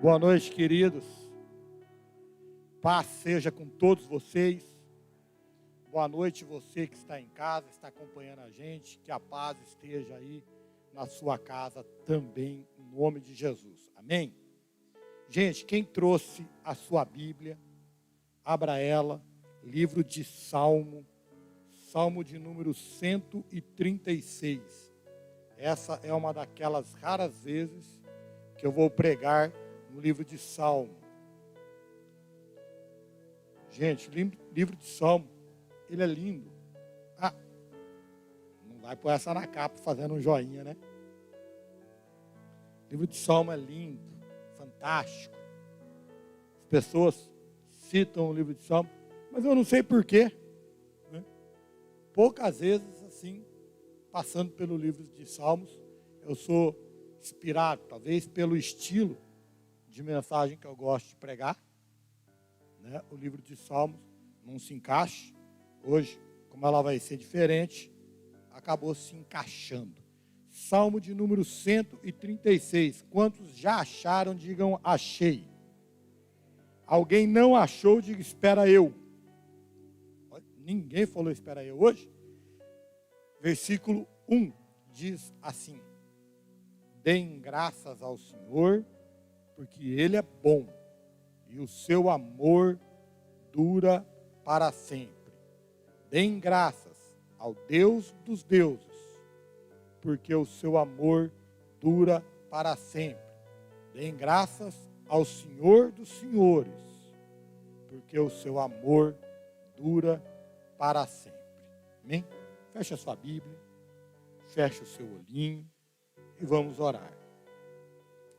Boa noite, queridos. Paz seja com todos vocês. Boa noite, você que está em casa, está acompanhando a gente. Que a paz esteja aí na sua casa também, em nome de Jesus. Amém? Gente, quem trouxe a sua Bíblia, abra ela, livro de Salmo, Salmo de número 136. Essa é uma daquelas raras vezes que eu vou pregar no livro de Salmo. Gente, livro de Salmo, ele é lindo. Não vai pôr essa na capa fazendo um joinha, né? O livro de Salmo é lindo, fantástico. As pessoas citam o livro de Salmo, mas eu não sei porquê. Né? Poucas vezes, assim, passando pelo livro de Salmos, eu sou inspirado, talvez pelo estilo de mensagem que eu gosto de pregar, né? O livro de Salmos não se encaixa. Hoje, como ela vai ser diferente, acabou se encaixando. Salmo de número 136. Quantos já acharam, digam achei. Alguém não achou, diga espera eu. Ninguém falou espera eu hoje. Versículo 1 diz assim: deem graças ao Senhor, porque Ele é bom, e o seu amor dura para sempre. Deem graças ao Deus dos deuses, porque o seu amor dura para sempre. Deem graças ao Senhor dos senhores, porque o seu amor dura para sempre. Amém? Feche a sua Bíblia, feche o seu olhinho e vamos orar.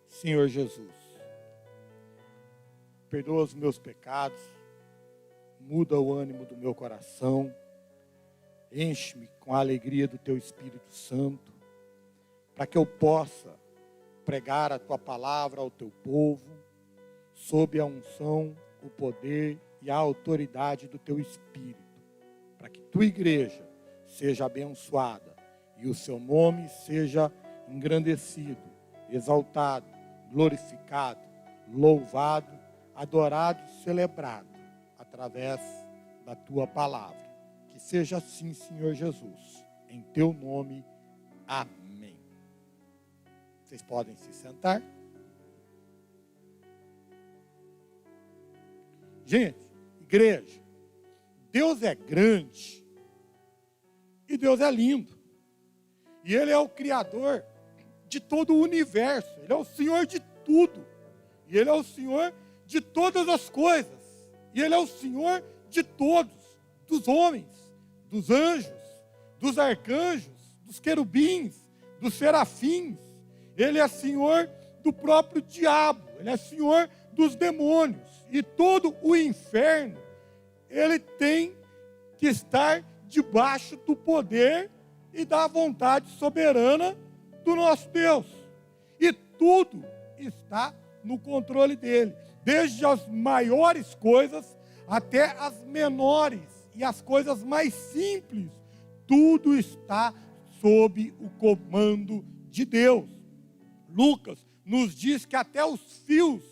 Senhor Jesus, perdoa os meus pecados, muda o ânimo do meu coração, enche-me com a alegria do Teu Espírito Santo, para que eu possa pregar a Tua palavra ao Teu povo, sob a unção, o poder e a autoridade do Teu Espírito, para que Tua igreja seja abençoada e o Seu nome seja engrandecido, exaltado, glorificado, louvado, adorado, celebrado, através da Tua palavra. Que seja assim, Senhor Jesus, em Teu nome, amém. Vocês podem se sentar. Gente, igreja, Deus é grande e Deus é lindo. E Ele é o Criador de todo o universo. Ele é o Senhor de tudo. E Ele é o Senhor de todas as coisas. E Ele é o Senhor de todos, dos homens, dos anjos, dos arcanjos, dos querubins, dos serafins. Ele é Senhor do próprio diabo. Ele é Senhor dos demônios. E todo o inferno, Ele tem que estar debaixo do poder e da vontade soberana do nosso Deus. E tudo está no controle dele. Desde as maiores coisas até as menores e as coisas mais simples. Tudo está sob o comando de Deus. Lucas nos diz que até os fios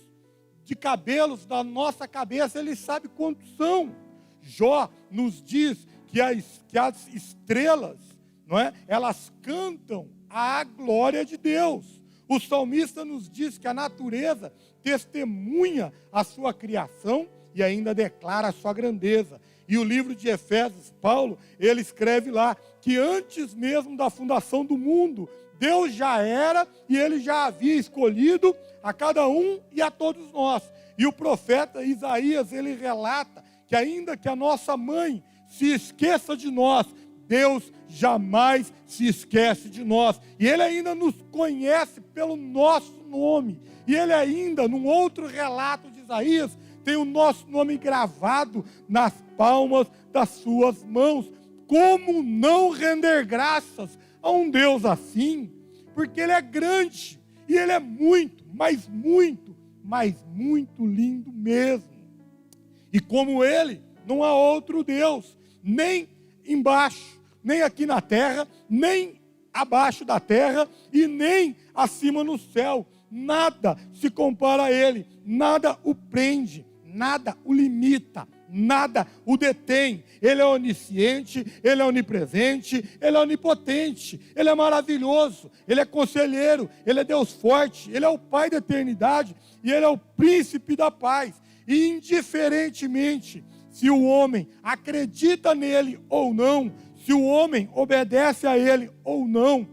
de cabelos da nossa cabeça, Ele sabe quantos são. Jó nos diz que as estrelas, não é? Elas cantam a glória de Deus. O salmista nos diz que a natureza testemunha a sua criação e ainda declara a sua grandeza. E o livro de Efésios, Paulo, ele escreve lá que antes mesmo da fundação do mundo, Deus já era e Ele já havia escolhido a cada um e a todos nós. E o profeta Isaías, ele relata que ainda que a nossa mãe se esqueça de nós, Deus jamais se esquece de nós. E Ele ainda nos conhece pelo nosso nome. E Ele ainda, num outro relato de Isaías, tem o nosso nome gravado nas palmas das suas mãos. Como não render graças a um Deus assim? Porque Ele é grande. E Ele é muito, mas muito lindo mesmo. E como Ele, não há outro Deus, nem embaixo, nem aqui na terra, nem abaixo da terra e nem acima no céu. nada se compara a Ele, nada o prende, nada o limita, nada o detém. Ele é onisciente, Ele é onipresente, Ele é onipotente, Ele é maravilhoso, Ele é conselheiro, Ele é Deus forte, Ele é o Pai da eternidade e Ele é o príncipe da paz. E indiferentemente se o homem acredita nele ou não, se o homem obedece a Ele ou não,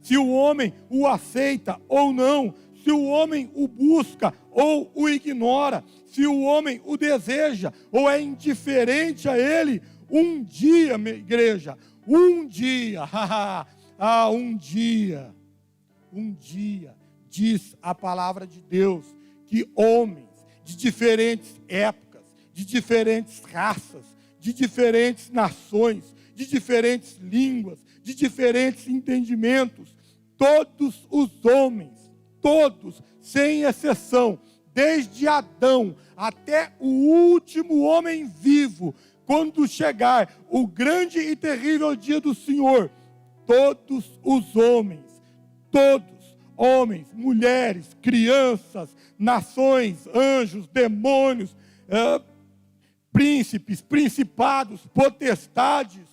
se o homem o aceita ou não, se o homem o busca ou o ignora, se o homem o deseja ou é indiferente a Ele, um dia, minha igreja, um dia, um dia, diz a palavra de Deus, que homens de diferentes épocas, de diferentes raças, de diferentes nações, de diferentes línguas, de diferentes entendimentos, todos os homens, todos, sem exceção, desde Adão até o último homem vivo, quando chegar o grande e terrível dia do Senhor, todos os homens, mulheres, crianças, nações, anjos, demônios, príncipes, principados, potestades,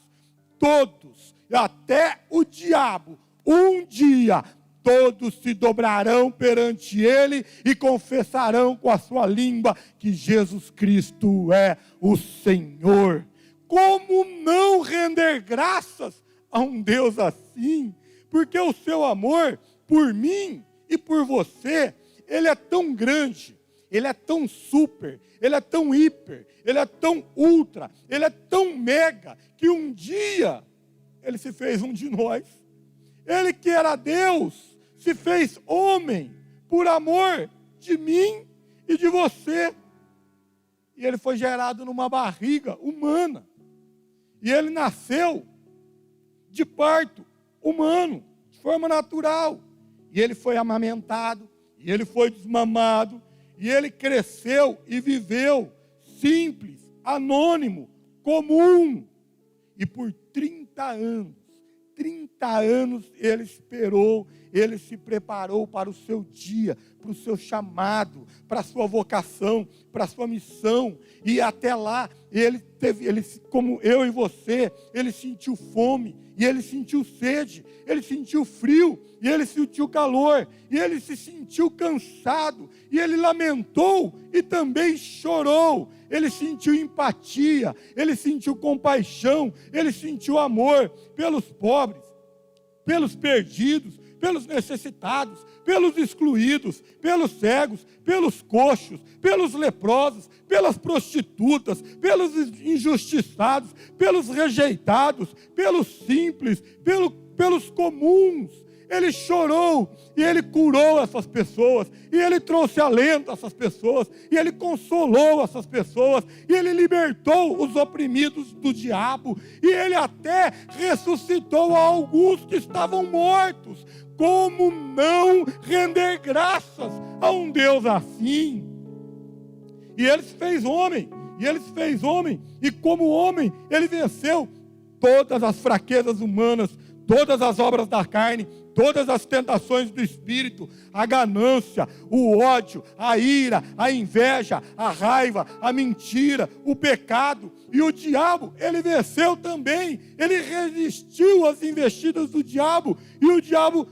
todos, até o diabo, um dia, todos se dobrarão perante Ele e confessarão com a sua língua que Jesus Cristo é o Senhor. Como não render graças a um Deus assim? Porque o seu amor por mim e por você, Ele é tão grande, Ele é tão super, Ele é tão hiper, Ele é tão ultra, Ele é tão mega, que um dia Ele se fez um de nós. Ele que era Deus, se fez homem por amor de mim e de você. E Ele foi gerado numa barriga humana. E Ele nasceu de parto humano, de forma natural. E Ele foi amamentado, e Ele foi desmamado, e Ele cresceu e viveu simples, anônimo, comum. E por 30 anos Ele esperou, Ele se preparou para o seu dia, para o seu chamado, para a sua vocação, para a sua missão. E até lá, ele, como eu e você, Ele sentiu fome, e Ele sentiu sede, Ele sentiu frio, e Ele sentiu calor, e Ele se sentiu cansado, e Ele lamentou e também chorou. Ele sentiu empatia, Ele sentiu compaixão, Ele sentiu amor pelos pobres, pelos perdidos, pelos necessitados, pelos excluídos, pelos cegos, pelos coxos, pelos leprosos, pelas prostitutas, pelos injustiçados, pelos rejeitados, pelos simples, pelos comuns. Ele chorou e Ele curou essas pessoas, e Ele trouxe alento a essas pessoas, e Ele consolou essas pessoas, e Ele libertou os oprimidos do diabo, e Ele até ressuscitou alguns que estavam mortos. Como não render graças a um Deus assim? E Ele se fez homem, e como homem, Ele venceu todas as fraquezas humanas, todas as obras da carne, todas as tentações do espírito, a ganância, o ódio, a ira, a inveja, a raiva, a mentira, o pecado. E o diabo, Ele venceu também. Ele resistiu às investidas do diabo, e o diabo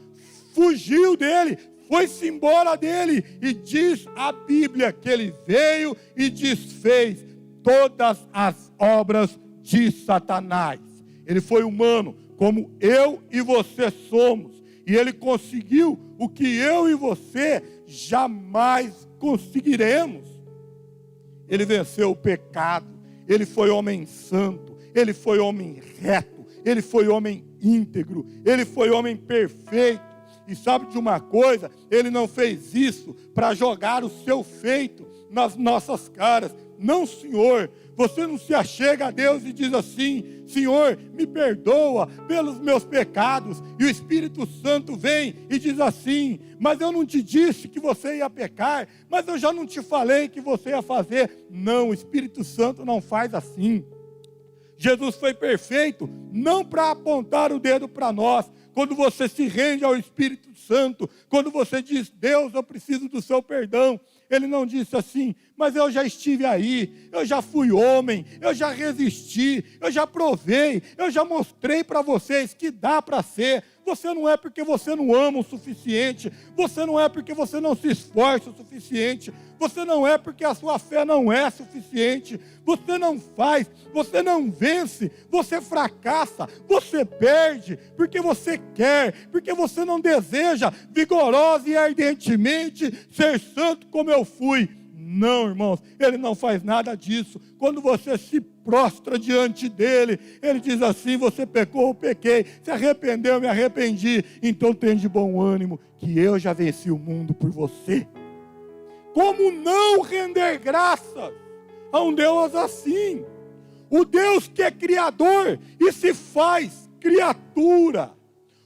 fugiu dele, foi-se embora dele. E diz a Bíblia que Ele veio e desfez todas as obras de Satanás. Ele foi humano, como eu e você somos. E Ele conseguiu o que eu e você jamais conseguiremos. Ele venceu o pecado. Ele foi homem santo. Ele foi homem reto. Ele foi homem íntegro. Ele foi homem perfeito. E sabe de uma coisa? Ele não fez isso para jogar o seu feito nas nossas caras. Não, Senhor. Você não se achega a Deus e diz assim: Senhor, me perdoa pelos meus pecados. E o Espírito Santo vem e diz assim: mas eu não te disse que você ia pecar, mas eu já não te falei que você ia fazer. Não, o Espírito Santo não faz assim. Jesus foi perfeito, não para apontar o dedo para nós, quando você se rende ao Espírito Santo, quando você diz, Deus, eu preciso do seu perdão. Ele não disse assim, mas eu já estive aí, eu já fui homem, eu já resisti, eu já provei, eu já mostrei para vocês que dá para ser. Você não é porque você não ama o suficiente, você não é porque você não se esforça o suficiente, você não é porque a sua fé não é suficiente, você não faz, você não vence, você fracassa, você perde, porque você quer, porque você não deseja vigorosa e ardentemente ser santo como eu fui. Não, irmãos, ele não faz nada disso. Quando você se prostra diante dele, ele diz assim, você pecou, eu pequei, se arrependeu, eu me arrependi, então tem de bom ânimo, que eu já venci o mundo por você. Como não render graças a um Deus assim? O Deus que é criador e se faz criatura.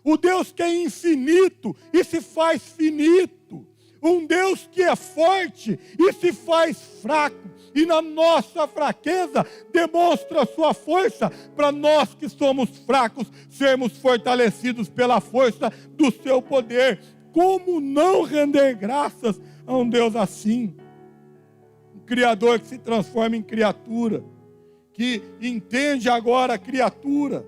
O Deus que é infinito e se faz finito. Um Deus que é forte e se faz fraco. E na nossa fraqueza demonstra a sua força para nós que somos fracos sermos fortalecidos pela força do seu poder. Como não render graças a um Deus assim? Um Criador que se transforma em criatura, que entende agora a criatura,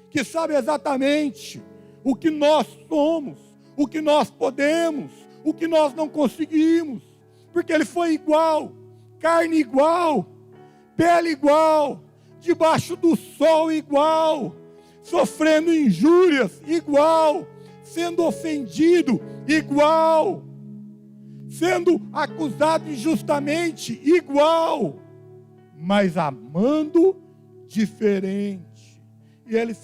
que sabe exatamente o que nós somos, o que nós podemos, o que nós não conseguimos, porque ele foi igual, carne igual, pele igual, debaixo do sol igual, sofrendo injúrias igual, sendo ofendido igual, sendo acusado injustamente igual, mas amando diferente. E ele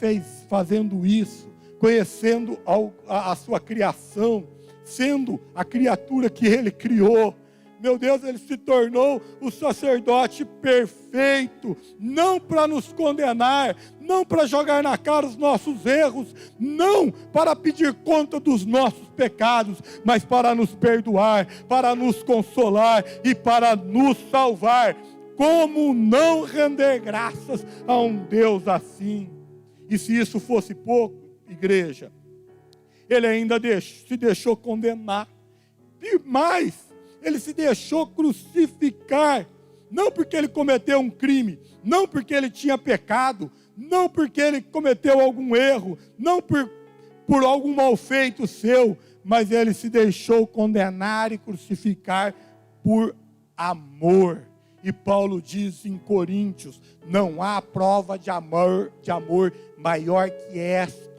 fazendo isso, conhecendo a sua criação, sendo a criatura que ele criou. Meu Deus, ele se tornou o sacerdote perfeito, não para nos condenar, não para jogar na cara os nossos erros, não para pedir conta dos nossos pecados, mas para nos perdoar, para nos consolar e para nos salvar. Como não render graças a um Deus assim? E se isso fosse pouco, igreja, ele ainda se deixou condenar. E mais, ele se deixou crucificar. Não porque ele cometeu um crime, não porque ele tinha pecado, não porque ele cometeu algum erro, não por algum mal feito seu, mas ele se deixou condenar e crucificar por amor. E Paulo diz em Coríntios, não há prova de amor maior que esta.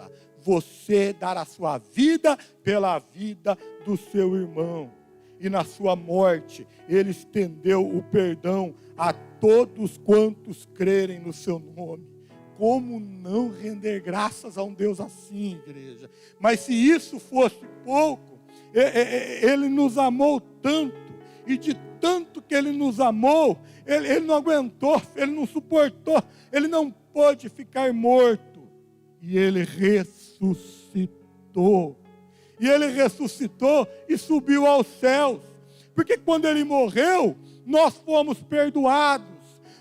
Você dar a sua vida pela vida do seu irmão. E na sua morte, ele estendeu o perdão a todos quantos crerem no seu nome. Como não render graças a um Deus assim, igreja? Mas se isso fosse pouco, ele nos amou tanto, e de tanto que ele nos amou, ele não aguentou, ele não suportou, ele não pôde ficar morto. E ele ressuscitou. E ele ressuscitou e subiu aos céus. Porque quando ele morreu, nós fomos perdoados.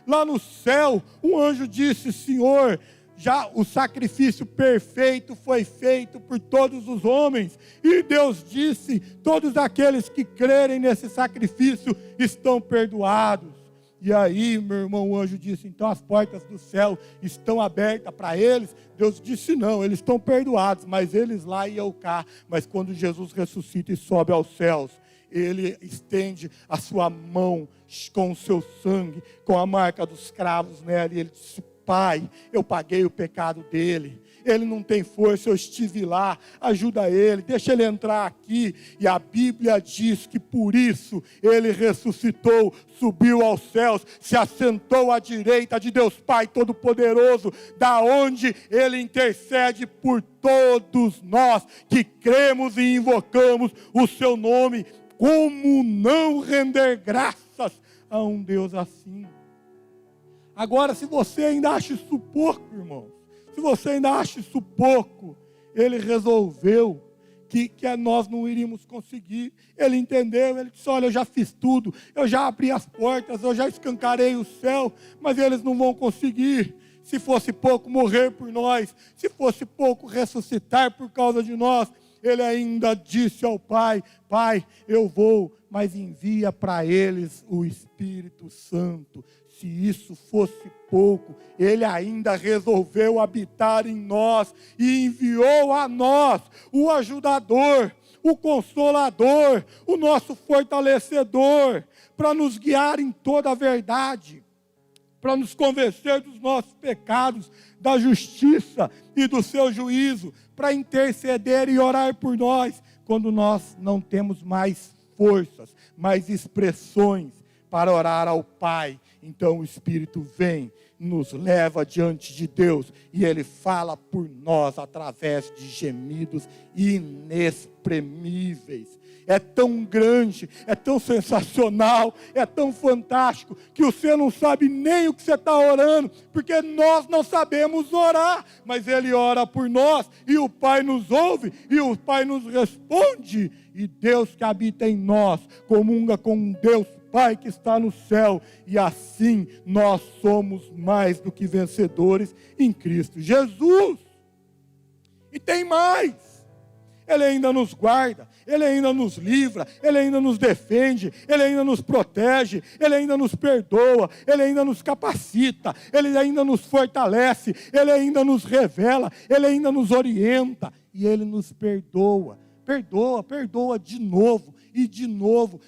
Lá no céu, um anjo disse, Senhor, já o sacrifício perfeito foi feito por todos os homens. E Deus disse, todos aqueles que crerem nesse sacrifício estão perdoados. E aí, meu irmão, o anjo disse, então as portas do céu estão abertas para eles? Deus disse, não, eles estão perdoados, mas eles lá e eu cá. Mas quando Jesus ressuscita e sobe aos céus, ele estende a sua mão com o seu sangue, com a marca dos cravos nela, e ele disse, Pai, eu paguei o pecado dele. Ele não tem força, eu estive lá, ajuda ele, deixa ele entrar aqui. E a Bíblia diz que por isso ele ressuscitou, subiu aos céus, se assentou à direita de Deus Pai Todo-Poderoso, da onde ele intercede por todos nós que cremos e invocamos o seu nome. Como não render graças a um Deus assim? Agora, se você ainda acha isso pouco, irmãos, se você ainda acha isso pouco, ele resolveu que nós não iríamos conseguir. Ele entendeu, ele disse, olha, eu já fiz tudo, eu já abri as portas, eu já escancarei o céu, mas eles não vão conseguir. Se fosse pouco morrer por nós, se fosse pouco ressuscitar por causa de nós, ele ainda disse ao Pai: Pai, eu vou, mas envia para eles o Espírito Santo. Se isso fosse pouco, ele ainda resolveu habitar em nós e enviou a nós o ajudador, o consolador, o nosso fortalecedor, para nos guiar em toda a verdade, para nos convencer dos nossos pecados, da justiça e do seu juízo, para interceder e orar por nós, quando nós não temos mais forças, mais expressões para orar ao Pai. Então o Espírito vem, nos leva diante de Deus, e Ele fala por nós através de gemidos inexprimíveis. É tão grande, é tão sensacional, é tão fantástico, que você não sabe nem o que você está orando, porque nós não sabemos orar, mas Ele ora por nós, e o Pai nos ouve, e o Pai nos responde, e Deus que habita em nós, comunga com Deus Pai que está no céu, e assim nós somos mais do que vencedores em Cristo Jesus. E tem mais, Ele ainda nos guarda, Ele ainda nos livra, Ele ainda nos defende, Ele ainda nos protege, Ele ainda nos perdoa, Ele ainda nos capacita, Ele ainda nos fortalece, Ele ainda nos revela, Ele ainda nos orienta, e Ele nos perdoa, perdoa de novo,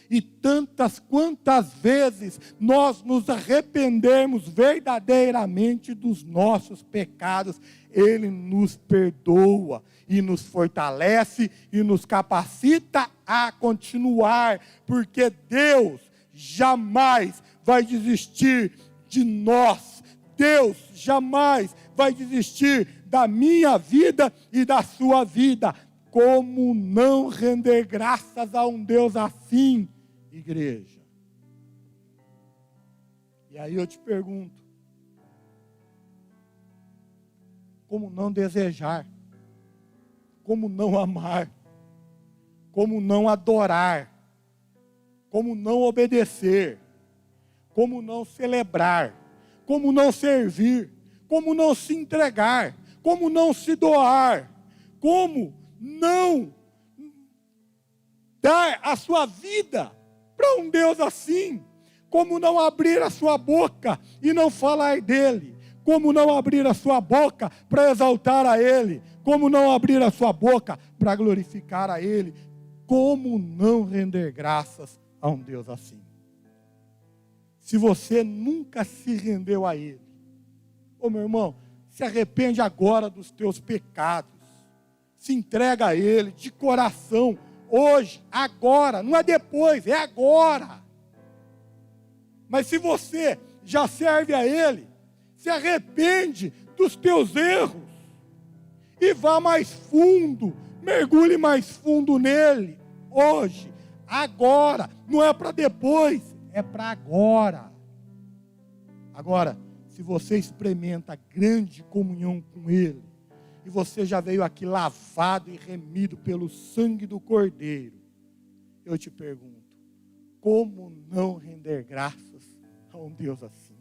e tantas quantas vezes nós nos arrependemos verdadeiramente dos nossos pecados, Ele nos perdoa e nos fortalece e nos capacita a continuar, porque Deus jamais vai desistir de nós, Deus jamais vai desistir da minha vida e da sua vida. Como não render graças a um Deus assim, igreja? E aí eu te pergunto, como não desejar? Como não amar? Como não adorar? Como não obedecer? Como não celebrar? Como não servir? Como não se entregar? Como não se doar? Como não dar a sua vida para um Deus assim? Como não abrir a sua boca e não falar dele? Como não abrir a sua boca para exaltar a Ele? Como não abrir a sua boca para glorificar a Ele? Como não render graças a um Deus assim? Se você nunca se rendeu a Ele, ô meu irmão, se arrepende agora dos teus pecados. Se entrega a Ele de coração, hoje, agora, não é depois, é agora. Mas se você já serve a Ele, se arrepende dos teus erros, e vá mais fundo, mergulhe mais fundo nele, hoje, agora, não é para depois, é para agora. Agora, se você experimenta grande comunhão com Ele, e você já veio aqui lavado e remido pelo sangue do Cordeiro, eu te pergunto, como não render graças a um Deus assim?